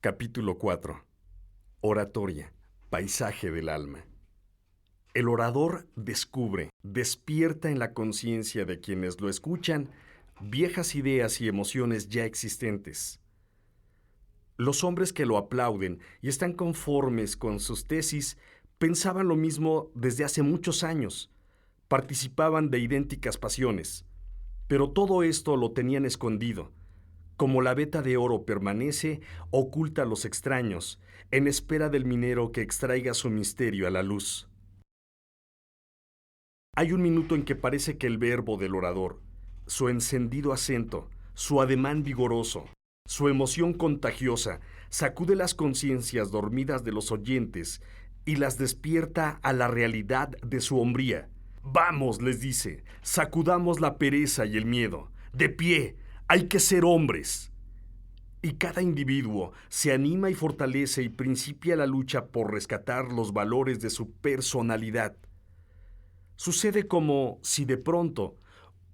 Capítulo 4. Oratoria, paisaje del alma. El orador descubre, despierta en la conciencia de quienes lo escuchan viejas ideas y emociones ya existentes. Los hombres que lo aplauden y están conformes con sus tesis pensaban lo mismo desde hace muchos años, participaban de idénticas pasiones, pero todo esto lo tenían escondido. Como la veta de oro permanece oculta a los extraños, en espera del minero que extraiga su misterio a la luz. Hay un minuto en que parece que el verbo del orador, su encendido acento, su ademán vigoroso, su emoción contagiosa, sacude las conciencias dormidas de los oyentes y las despierta a la realidad de su hombría. Vamos, les dice, sacudamos la pereza y el miedo. De pie, hay que ser hombres. Y cada individuo se anima y fortalece y principia la lucha por rescatar los valores de su personalidad. Sucede como si de pronto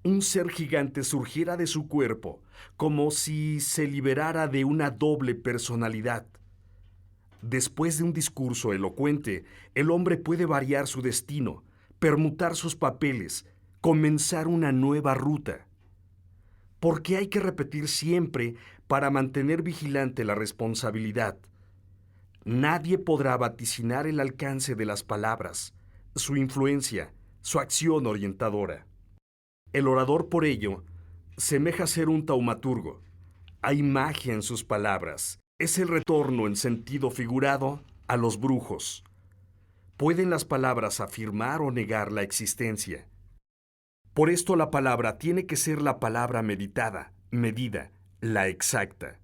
un ser gigante surgiera de su cuerpo, como si se liberara de una doble personalidad. Después de un discurso elocuente, el hombre puede variar su destino, permutar sus papeles, comenzar una nueva ruta. ¿Por qué hay que repetir siempre para mantener vigilante la responsabilidad? Nadie podrá vaticinar el alcance de las palabras, su influencia, su acción orientadora. El orador, por ello, semeja ser un taumaturgo. Hay magia en sus palabras. Es el retorno en sentido figurado a los brujos. ¿Pueden las palabras afirmar o negar la existencia? Por esto la palabra tiene que ser la palabra meditada, medida, la exacta.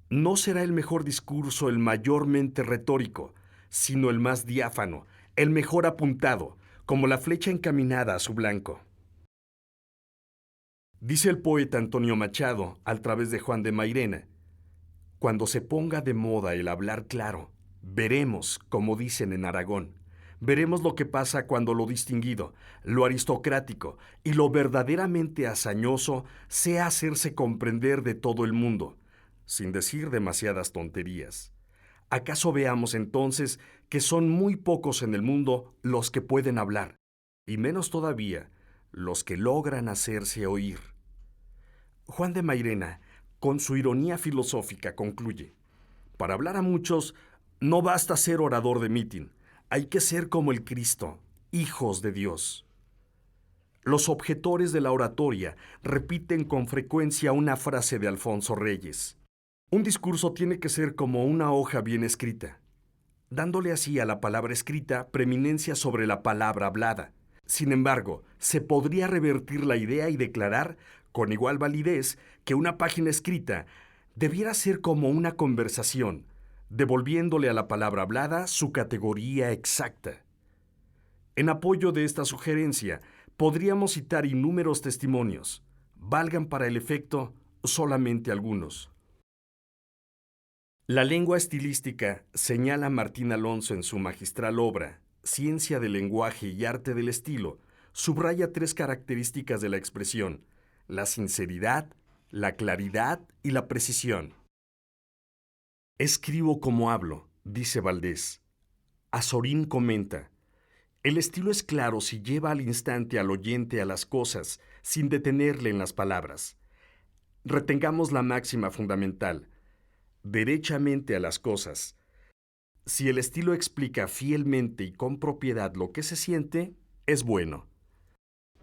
No será el mejor discurso el mayormente retórico, sino el más diáfano, el mejor apuntado, como la flecha encaminada a su blanco. Dice el poeta Antonio Machado, al través de Juan de Mairena: cuando se ponga de moda el hablar claro, veremos, como dicen en Aragón, veremos lo que pasa cuando lo distinguido, lo aristocrático y lo verdaderamente hazañoso sea hacerse comprender de todo el mundo, sin decir demasiadas tonterías. ¿Acaso veamos entonces que son muy pocos en el mundo los que pueden hablar, y menos todavía los que logran hacerse oír? Juan de Mairena, con su ironía filosófica, concluye: para hablar a muchos, no basta ser orador de mitin, hay que ser como el Cristo, hijos de Dios. Los objetores de la oratoria repiten con frecuencia una frase de Alfonso Reyes: un discurso tiene que ser como una hoja bien escrita, dándole así a la palabra escrita preeminencia sobre la palabra hablada. Sin embargo, se podría revertir la idea y declarar, con igual validez, que una página escrita debiera ser como una conversación, devolviéndole a la palabra hablada su categoría exacta. En apoyo de esta sugerencia, podríamos citar innúmeros testimonios. Valgan para el efecto solamente algunos. La lengua estilística, señala Martín Alonso en su magistral obra, Ciencia del lenguaje y arte del estilo, subraya 3 características de la expresión: la sinceridad, la claridad y la precisión. Escribo como hablo, dice Valdés. Azorín comenta: el estilo es claro si lleva al instante al oyente a las cosas, sin detenerle en las palabras. Retengamos la máxima fundamental: derechamente a las cosas. Si el estilo explica fielmente y con propiedad lo que se siente, es bueno.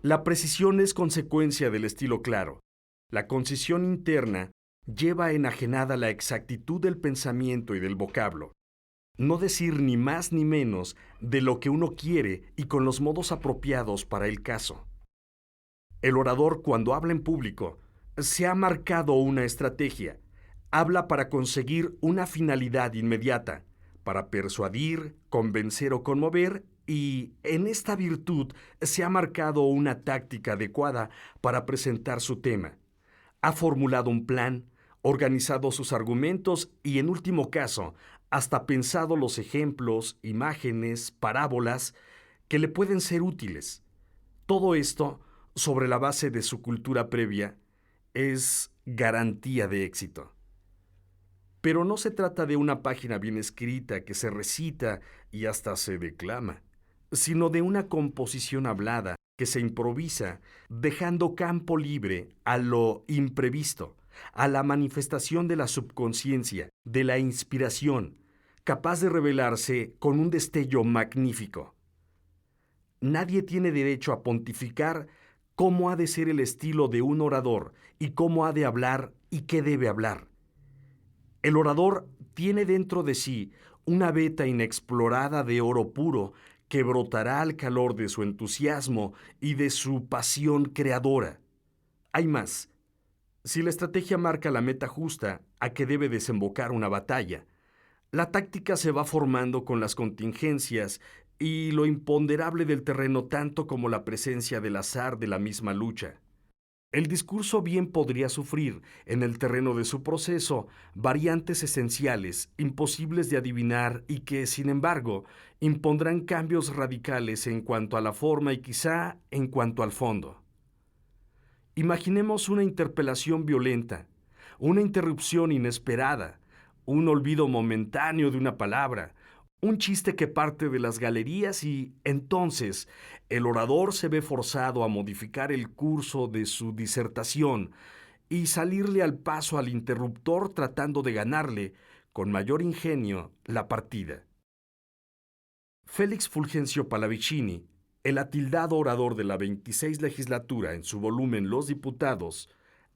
La precisión es consecuencia del estilo claro. La concisión interna lleva enajenada la exactitud del pensamiento y del vocablo. No decir ni más ni menos de lo que uno quiere y con los modos apropiados para el caso. El orador, cuando habla en público, se ha marcado una estrategia. Habla para conseguir una finalidad inmediata, para persuadir, convencer o conmover, y en esta virtud se ha marcado una táctica adecuada para presentar su tema. Ha formulado un plan, organizado sus argumentos y, en último caso, hasta pensado los ejemplos, imágenes, parábolas que le pueden ser útiles. Todo esto, sobre la base de su cultura previa, es garantía de éxito. Pero no se trata de una página bien escrita que se recita y hasta se declama, sino de una composición hablada que se improvisa, dejando campo libre a lo imprevisto, a la manifestación de la subconsciencia, de la inspiración, capaz de revelarse con un destello magnífico. Nadie tiene derecho a pontificar cómo ha de ser el estilo de un orador y cómo ha de hablar y qué debe hablar. El orador tiene dentro de sí una veta inexplorada de oro puro que brotará al calor de su entusiasmo y de su pasión creadora. Hay más. Si la estrategia marca la meta justa a que debe desembocar una batalla, la táctica se va formando con las contingencias y lo imponderable del terreno tanto como la presencia del azar de la misma lucha. El discurso bien podría sufrir, en el terreno de su proceso, variantes esenciales, imposibles de adivinar y que, sin embargo, impondrán cambios radicales en cuanto a la forma y quizá en cuanto al fondo. Imaginemos una interpelación violenta, una interrupción inesperada, un olvido momentáneo de una palabra, un chiste que parte de las galerías y, entonces, el orador se ve forzado a modificar el curso de su disertación y salirle al paso al interruptor tratando de ganarle, con mayor ingenio, la partida. Félix Fulgencio Pallavicini, el atildado orador de la 26 legislatura en su volumen Los Diputados,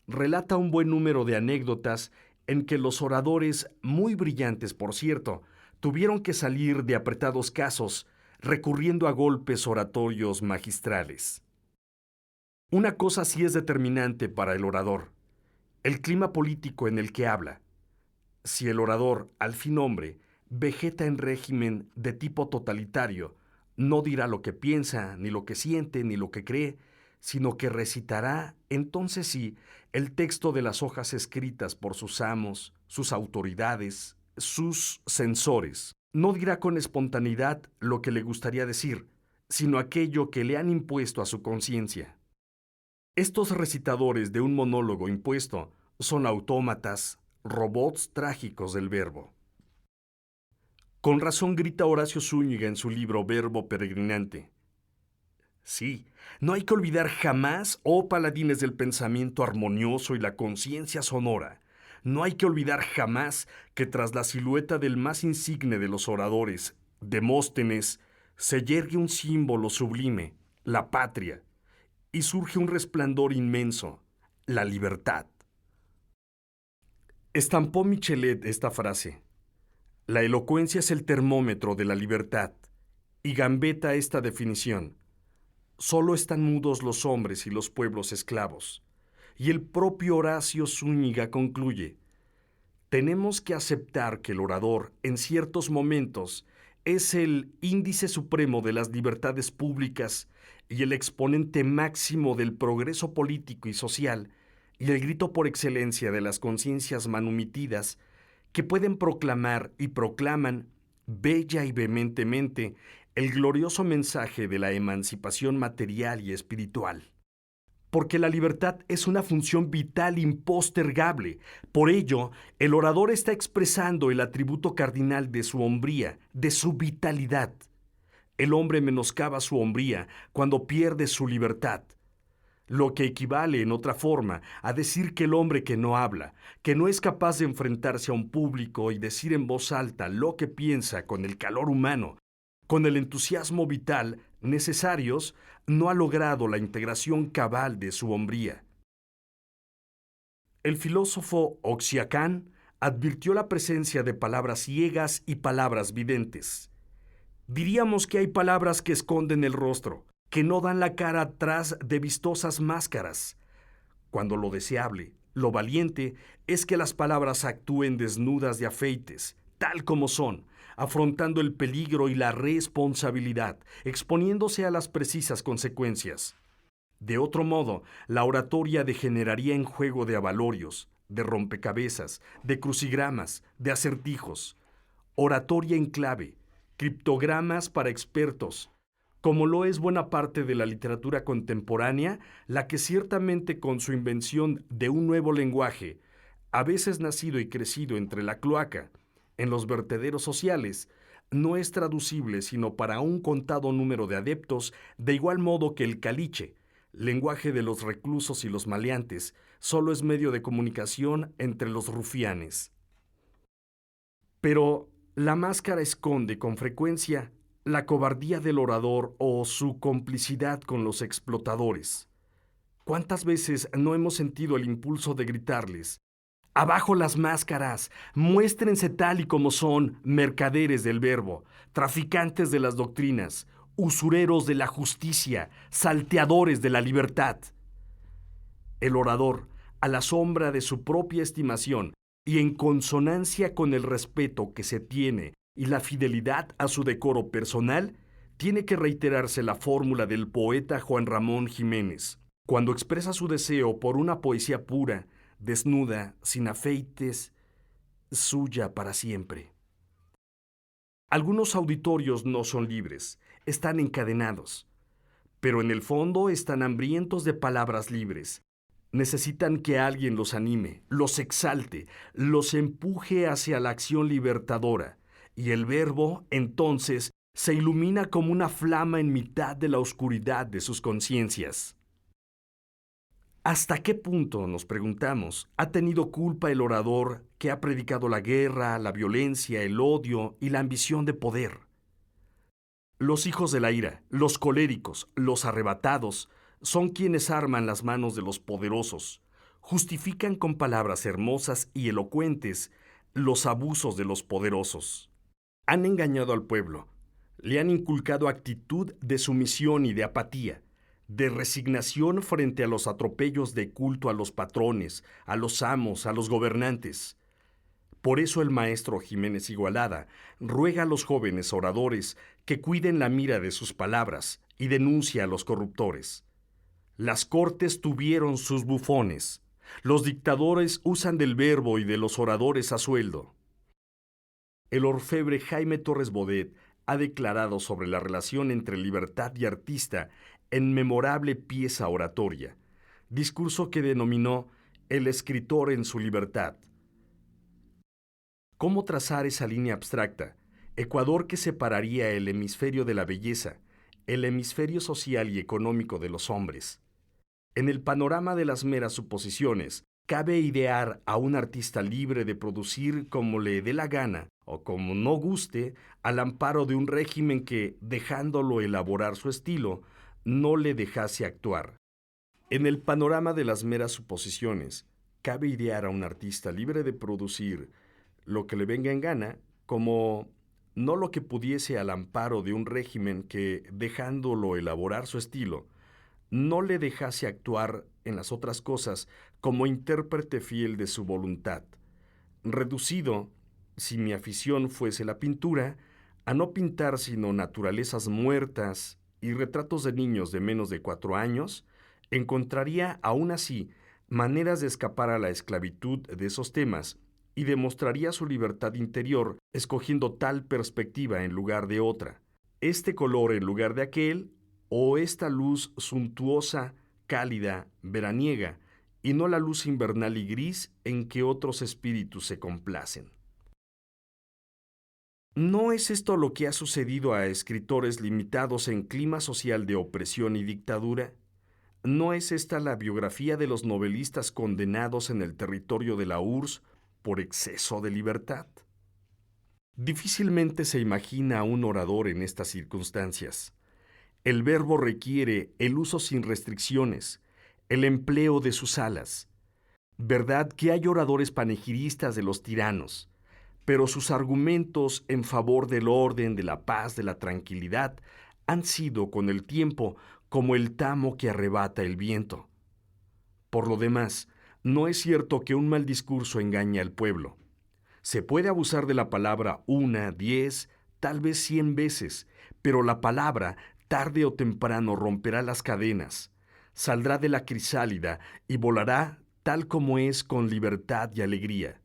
relata un buen número de anécdotas en que los oradores, muy brillantes por cierto, tuvieron que salir de apretados casos recurriendo a golpes oratorios magistrales. Una cosa sí es determinante para el orador: el clima político en el que habla. Si el orador, al fin hombre, vegeta en régimen de tipo totalitario, no dirá lo que piensa, ni lo que siente, ni lo que cree, sino que recitará, entonces sí, el texto de las hojas escritas por sus amos, sus autoridades, sus censores. No dirá con espontaneidad lo que le gustaría decir, sino aquello que le han impuesto a su conciencia. Estos recitadores de un monólogo impuesto son autómatas, robots trágicos del verbo. Con razón grita Horacio Zúñiga en su libro Verbo Peregrinante. Sí, no hay que olvidar jamás, oh paladines del pensamiento armonioso y la conciencia sonora, no hay que olvidar jamás que tras la silueta del más insigne de los oradores, Demóstenes, se yergue un símbolo sublime, la patria, y surge un resplandor inmenso, la libertad. Estampó Michelet esta frase: la elocuencia es el termómetro de la libertad, y gambeta esta definición: solo están mudos los hombres y los pueblos esclavos. Y el propio Horacio Zúñiga concluye: tenemos que aceptar que el orador, en ciertos momentos, es el índice supremo de las libertades públicas y el exponente máximo del progreso político y social, y el grito por excelencia de las conciencias manumitidas que pueden proclamar y proclaman, bella y vehementemente, el glorioso mensaje de la emancipación material y espiritual. Porque la libertad es una función vital impostergable. Por ello, el orador está expresando el atributo cardinal de su hombría, de su vitalidad. El hombre menoscaba su hombría cuando pierde su libertad, lo que equivale, en otra forma, a decir que el hombre que no habla, que no es capaz de enfrentarse a un público y decir en voz alta lo que piensa con el calor humano, con el entusiasmo vital necesarios, no ha logrado la integración cabal de su hombría. El filósofo Oxiacán advirtió la presencia de palabras ciegas y palabras videntes. Diríamos que hay palabras que esconden el rostro, que no dan la cara tras de vistosas máscaras, cuando lo deseable, lo valiente, es que las palabras actúen desnudas de afeites, tal como son, afrontando el peligro y la responsabilidad, exponiéndose a las precisas consecuencias. De otro modo, la oratoria degeneraría en juego de avalorios, de rompecabezas, de crucigramas, de acertijos. Oratoria en clave, criptogramas para expertos, como lo es buena parte de la literatura contemporánea, la que ciertamente con su invención de un nuevo lenguaje a veces nacido y crecido entre la cloaca, en los vertederos sociales, no es traducible sino para un contado número de adeptos, de igual modo que el caliche, lenguaje de los reclusos y los maleantes, solo es medio de comunicación entre los rufianes. Pero la máscara esconde con frecuencia la cobardía del orador o su complicidad con los explotadores. ¿Cuántas veces no hemos sentido el impulso de gritarles: abajo las máscaras, muéstrense tal y como son, mercaderes del verbo, traficantes de las doctrinas, usureros de la justicia, salteadores de la libertad? El orador, a la sombra de su propia estimación y en consonancia con el respeto que se tiene y la fidelidad a su decoro personal, tiene que reiterarse la fórmula del poeta Juan Ramón Jiménez, cuando expresa su deseo por una poesía pura, desnuda, sin afeites, suya para siempre. Algunos auditorios no son libres, están encadenados, pero en el fondo están hambrientos de palabras libres. Necesitan que alguien los anime, los exalte, los empuje hacia la acción libertadora, y el verbo, entonces, se ilumina como una flama en mitad de la oscuridad de sus conciencias. ¿Hasta qué punto, nos preguntamos, ha tenido culpa el orador que ha predicado la guerra, la violencia, el odio y la ambición de poder? Los hijos de la ira, los coléricos, los arrebatados, son quienes arman las manos de los poderosos, justifican con palabras hermosas y elocuentes los abusos de los poderosos. Han engañado al pueblo, le han inculcado actitud de sumisión y de apatía, de resignación frente a los atropellos de culto a los patrones, a los amos, a los gobernantes. Por eso el maestro Jiménez Igualada ruega a los jóvenes oradores que cuiden la mira de sus palabras y denuncia a los corruptores. Las cortes tuvieron sus bufones. Los dictadores usan del verbo y de los oradores a sueldo. El orfebre Jaime Torres Bodet ha declarado sobre la relación entre libertad y artista en memorable pieza oratoria, discurso que denominó El escritor en su libertad. ¿Cómo trazar esa línea abstracta, ecuador que separaría el hemisferio de la belleza, el hemisferio social y económico de los hombres? En el panorama de las meras suposiciones, cabe idear a un artista libre de producir como le dé la gana o como no guste, al amparo de un régimen que, dejándolo elaborar su estilo, no le dejase actuar. En el panorama de las meras suposiciones, cabe idear a un artista libre de producir lo que le venga en gana, como no lo que pudiese al amparo de un régimen que, dejándolo elaborar su estilo, no le dejase actuar en las otras cosas como intérprete fiel de su voluntad, reducido, si mi afición fuese la pintura, a no pintar sino naturalezas muertas y retratos de niños de menos de 4 años, encontraría aún así maneras de escapar a la esclavitud de esos temas y demostraría su libertad interior escogiendo tal perspectiva en lugar de otra, este color en lugar de aquel, o esta luz suntuosa, cálida, veraniega, y no la luz invernal y gris en que otros espíritus se complacen. ¿No es esto lo que ha sucedido a escritores limitados en clima social de opresión y dictadura? ¿No es esta la biografía de los novelistas condenados en el territorio de la URSS por exceso de libertad? Difícilmente se imagina a un orador en estas circunstancias. El verbo requiere el uso sin restricciones, el empleo de sus alas. Verdad que hay oradores panegiristas de los tiranos, pero sus argumentos en favor del orden, de la paz, de la tranquilidad, han sido con el tiempo como el tamo que arrebata el viento. Por lo demás, no es cierto que un mal discurso engañe al pueblo. Se puede abusar de la palabra 1, 10, tal vez 100 veces, pero la palabra, tarde o temprano, romperá las cadenas, saldrá de la crisálida y volará tal como es con libertad y alegría.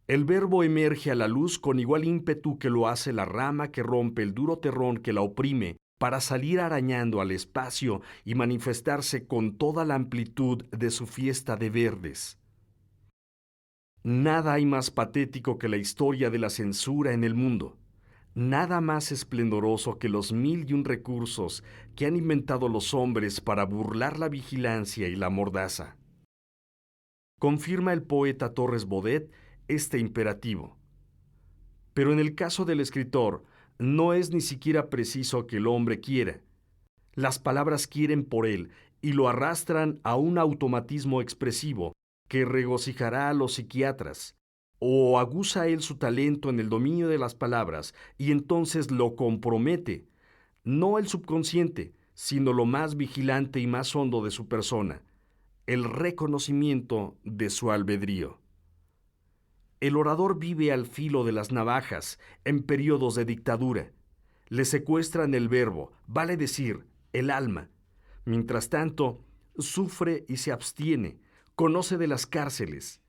El verbo emerge a la luz con igual ímpetu que lo hace la rama que rompe el duro terrón que la oprime para salir arañando al espacio y manifestarse con toda la amplitud de su fiesta de verdes. Nada hay más patético que la historia de la censura en el mundo. Nada más esplendoroso que los 1001 recursos que han inventado los hombres para burlar la vigilancia y la mordaza. Confirma el poeta Torres Bodet este imperativo. Pero en el caso del escritor, no es ni siquiera preciso que el hombre quiera. Las palabras quieren por él y lo arrastran a un automatismo expresivo que regocijará a los psiquiatras, o aguza él su talento en el dominio de las palabras y entonces lo compromete, no el subconsciente, sino lo más vigilante y más hondo de su persona, el reconocimiento de su albedrío. El orador vive al filo de las navajas en periodos de dictadura. Le secuestran el verbo, vale decir, el alma. Mientras tanto, sufre y se abstiene, conoce de las cárceles,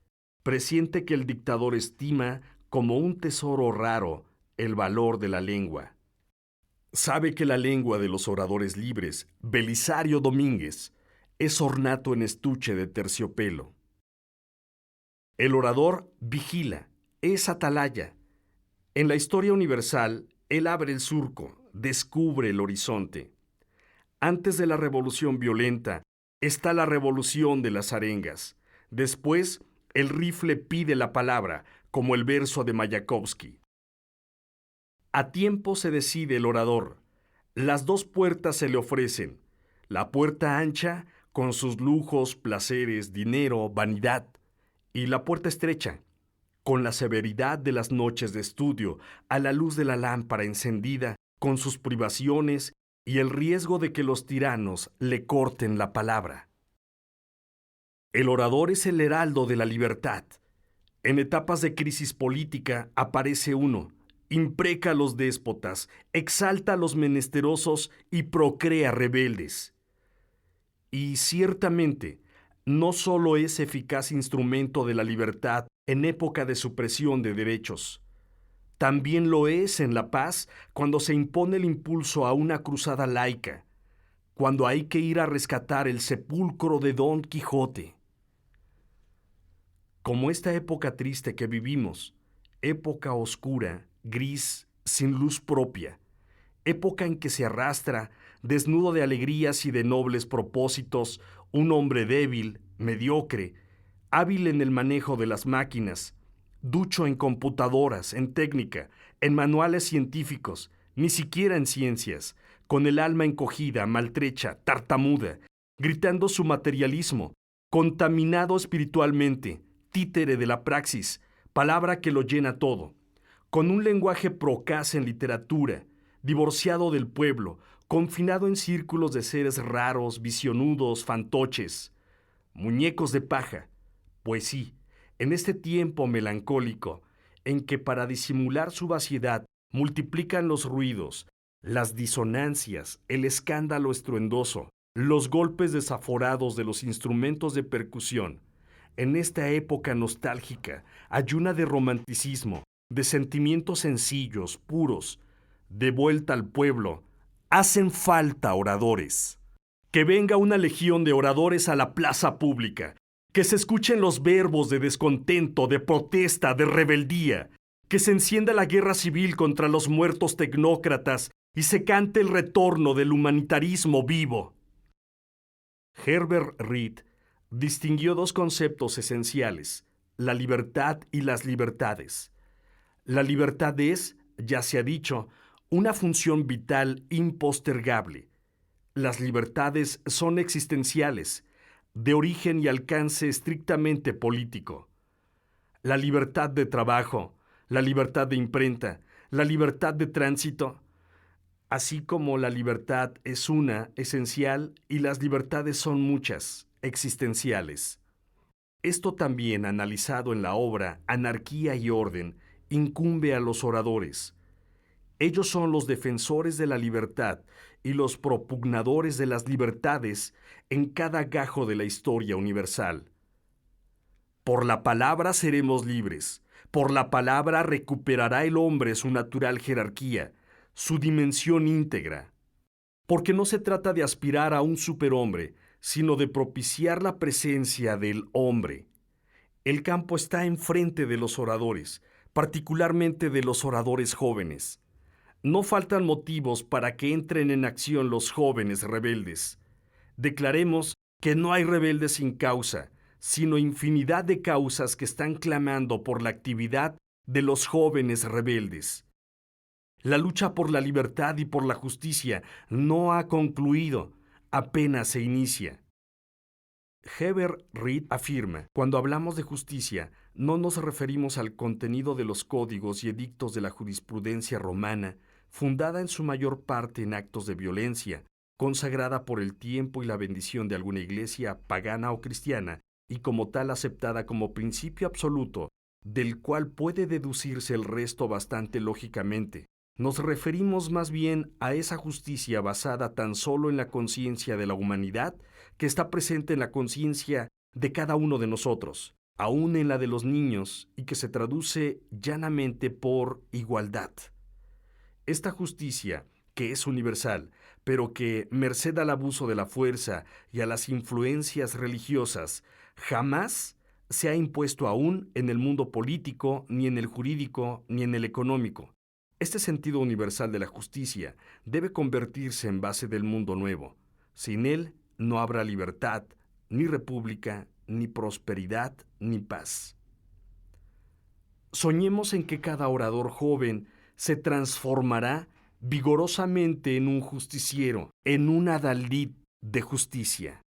presiente que el dictador estima como un tesoro raro el valor de la lengua. Sabe que la lengua de los oradores libres, Belisario Domínguez, es ornato en estuche de terciopelo. El orador vigila, es atalaya. En la historia universal, él abre el surco, descubre el horizonte. Antes de la revolución violenta está la revolución de las arengas. Después, el rifle pide la palabra, como el verso de Mayakovsky. A tiempo se decide el orador. Las dos puertas se le ofrecen. La puerta ancha, con sus lujos, placeres, dinero, vanidad. Y la puerta estrecha, con la severidad de las noches de estudio, a la luz de la lámpara encendida, con sus privaciones y el riesgo de que los tiranos le corten la palabra. El orador es el heraldo de la libertad. En etapas de crisis política aparece uno, impreca a los déspotas, exalta a los menesterosos y procrea rebeldes. Y ciertamente, no solo es eficaz instrumento de la libertad en época de supresión de derechos, también lo es en la paz cuando se impone el impulso a una cruzada laica, cuando hay que ir a rescatar el sepulcro de Don Quijote. Como esta época triste que vivimos, época oscura, gris, sin luz propia, época en que se arrastra, desnudo de alegrías y de nobles propósitos, un hombre débil, mediocre, hábil en el manejo de las máquinas, ducho en computadoras, en técnica, en manuales científicos, ni siquiera en ciencias, con el alma encogida, maltrecha, tartamuda, gritando su materialismo, contaminado espiritualmente, títere de la praxis, palabra que lo llena todo, con un lenguaje procaz en literatura, divorciado del pueblo, confinado en círculos de seres raros, visionudos, fantoches, muñecos de paja. Pues sí, en este tiempo melancólico, en que para disimular su vaciedad multiplican los ruidos, las disonancias, el escándalo estruendoso, los golpes desaforados de los instrumentos de percusión, en esta época nostálgica, ayuna de romanticismo, de sentimientos sencillos, puros, de vuelta al pueblo, hacen falta oradores. Que venga una legión de oradores a la plaza pública, que se escuchen los verbos de descontento, de protesta, de rebeldía, que se encienda la guerra civil contra los muertos tecnócratas y se cante el retorno del humanitarismo vivo. Herbert Reed distinguió dos conceptos esenciales, la libertad y las libertades. La libertad es, ya se ha dicho, una función vital impostergable. Las libertades son existenciales, de origen y alcance estrictamente político. La libertad de trabajo, la libertad de imprenta, la libertad de tránsito, así como la libertad es una, esencial, y las libertades son muchas, existenciales. Esto también, analizado en la obra Anarquía y Orden, incumbe a los oradores. Ellos son los defensores de la libertad y los propugnadores de las libertades en cada gajo de la historia universal. Por la palabra seremos libres. Por la palabra recuperará el hombre su natural jerarquía, su dimensión íntegra. Porque no se trata de aspirar a un superhombre, sino de propiciar la presencia del hombre. El campo está enfrente de los oradores, particularmente de los oradores jóvenes. No faltan motivos para que entren en acción los jóvenes rebeldes. Declaremos que no hay rebeldes sin causa, sino infinidad de causas que están clamando por la actividad de los jóvenes rebeldes. La lucha por la libertad y por la justicia no ha concluido, apenas se inicia. Heber Reed afirma, cuando hablamos de justicia, no nos referimos al contenido de los códigos y edictos de la jurisprudencia romana, fundada en su mayor parte en actos de violencia, consagrada por el tiempo y la bendición de alguna iglesia pagana o cristiana, y como tal aceptada como principio absoluto, del cual puede deducirse el resto bastante lógicamente. Nos referimos más bien a esa justicia basada tan solo en la conciencia de la humanidad, que está presente en la conciencia de cada uno de nosotros, aún en la de los niños, y que se traduce llanamente por igualdad. Esta justicia, que es universal, pero que, merced al abuso de la fuerza y a las influencias religiosas, jamás se ha impuesto aún en el mundo político, ni en el jurídico, ni en el económico. Este sentido universal de la justicia debe convertirse en base del mundo nuevo. Sin él no habrá libertad, ni república, ni prosperidad, ni paz. Soñemos en que cada orador joven se transformará vigorosamente en un justiciero, en un adalid de justicia.